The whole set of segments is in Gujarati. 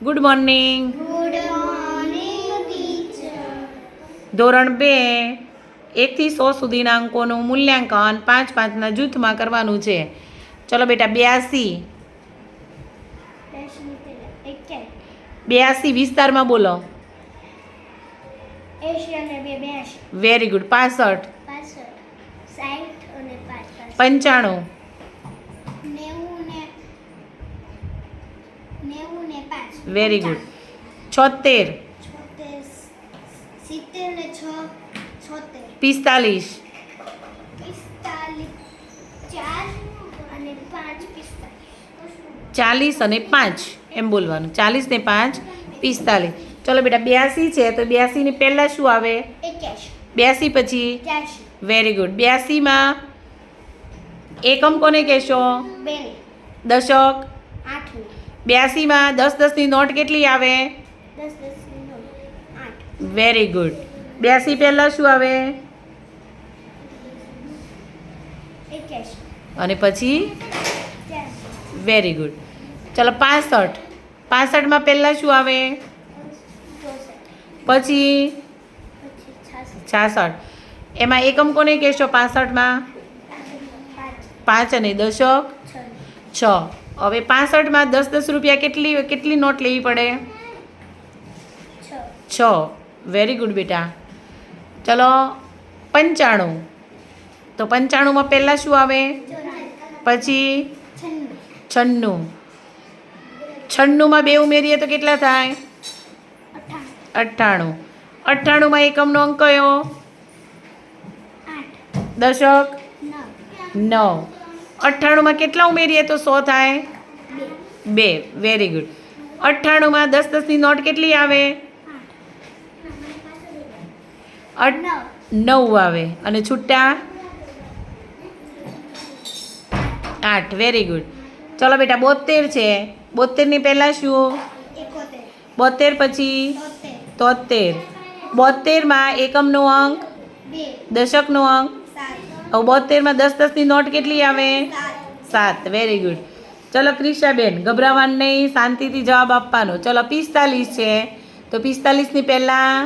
Good morning. Good morning teacher. ધોરણ 2 1 થી 100 સુધીના અંકોનું મૂલ્યાંકન 5-5ના જૂથમાં કરવાનું છે. ચલો બેટા 82. 82 વિસ્તારમાં બોલો. 82. Very good. 65. 60 અને 5. 95. 90 ને 5. Very good. 76. 70 ને 6. 76. 45. 4 અને 5. 40 અને 5 એમ બોલવાનું. 40 ને 5 45. ચલો બેટા 82 છે તો 82 ની પહેલા શું આવે? 82 પછી 81. Very good. 82માં એકમ કોને કહેશો? 2. દશક 8. 82માં 10-10 ની નોટ કેટલી આવે? 10 8. Very good. 82 પહેલા શું આવે? 81. અને પછી વેરી ગુડ. ચલો 65. 65માં પહેલા શું આવે? પછી 66. એમાં એકમ કોને કહેશો? 65માં 5 અને દશક 6. હવે 65માં 10-10 રૂપિયા કેટલી નોટ લેવી પડે? 6. વેરી ગુડ બેટા. ચલો 95. તો 95માં પહેલાં શું આવે? પછી 96. 96માં 2 ઉમેરીએ તો કેટલા થાય? 98. 98માં એકમનો અંક કયો? 8. દશક 9. 9. 98માં કેટલા ઉમેરીએ તો 100 થાય? 2. Very good. 98માં 10-10 ની નોટ કેટલી આવે? 9 આવે. અને છૂટા 8. Very good. ચલો બેટા 72 છે. 72 ની પહેલાં શું? 72 પછી 73. 72માં એકમનો અંક 2. દશકનો અંક. 7. હવે 72માં 10-10 ની નોટ કેટલી આવે? 7. Very good. ચલો ક્રિશાબેન ગભરાવાનું નહીં, શાંતિથી જવાબ આપવાનો. ચલો 45 છે તો 45 ની પહેલાં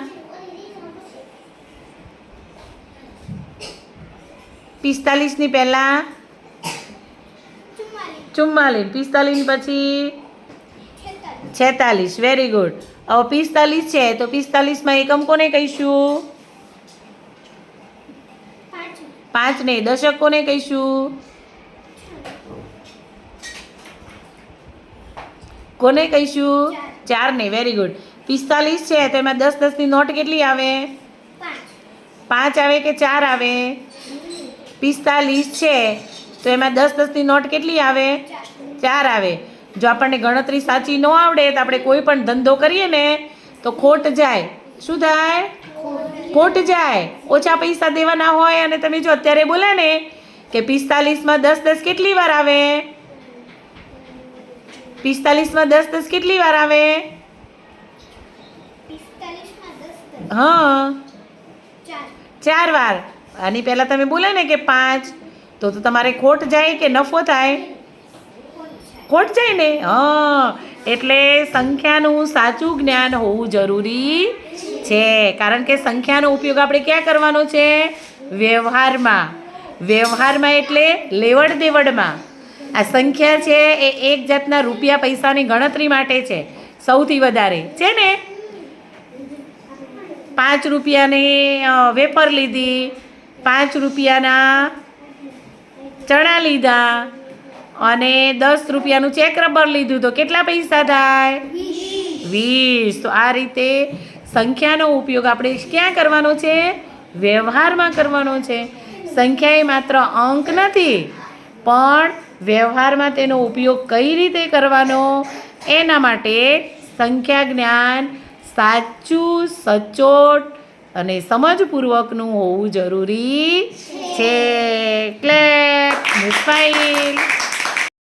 45 ની પહેલાં 44. 45 ની પછી 46. Very good. હવે 45 છે તો 45માં એકમ કોને કહીશું? 5 ને દશક કોને કહીશું? કોને કહીશું? 4 ને. Very good. 45 છે તો એમાં 10-10 ની નોટ કેટલી આવે? 5 આવે કે 4 આવે? 45 છે તો એમાં 10-10 ની નોટ કેટલી આવે? 4 આવે. જો આપણને ગણતરી સાચી ન આવડે તો આપણે કોઈ પણ ધંધો કરીએ ને તો ખોટ જાય. શું થાય? ખોટ જાય. ઓછા પૈસા દેવાના હોય અને તમે જો અત્યારે બોલ્યા ને કે 45માં 10-10 કેટલી વાર આવે? 45માં 10-10 કેટલી વાર આવે? 45 હા 4. 4 વાર. આની પહેલાં તમે બોલ્યા ને કે 5 તો તમારે ખોટ જાય કે નફો થાય? ખોટ જાય ને. હા, એટલે સંખ્યાનું સાચું જ્ઞાન હોવું જરૂરી છે. કારણ કે સંખ્યાનો ઉપયોગ આપણે ક્યાં કરવાનો છે? વ્યવહારમાં. વ્યવહારમાં એટલે લેવડ દેવડમાં. આ સંખ્યા છે એ એક જાતના રૂપિયા પૈસાની ગણતરી માટે છે સૌથી વધારે છે ને. 5 રૂપિયાની વેફર લીધી, 5 રૂપિયાના ચણા લીધા અને 10 રૂપિયાનું ચેક રબર લીધું તો કેટલા પૈસા થાય? 20. તો આ રીતે સંખ્યાનો ઉપયોગ આપણે ક્યાં કરવાનો છે? વ્યવહારમાં કરવાનો છે. સંખ્યા એ માત્ર અંક નથી પણ વ્યવહારમાં તેનો ઉપયોગ કઈ રીતે કરવાનો એના માટે સંખ્યા જ્ઞાન સાચું, સચોટ અને સમજપૂર્વકનું હોવું જરૂરી છે. Clap, smile.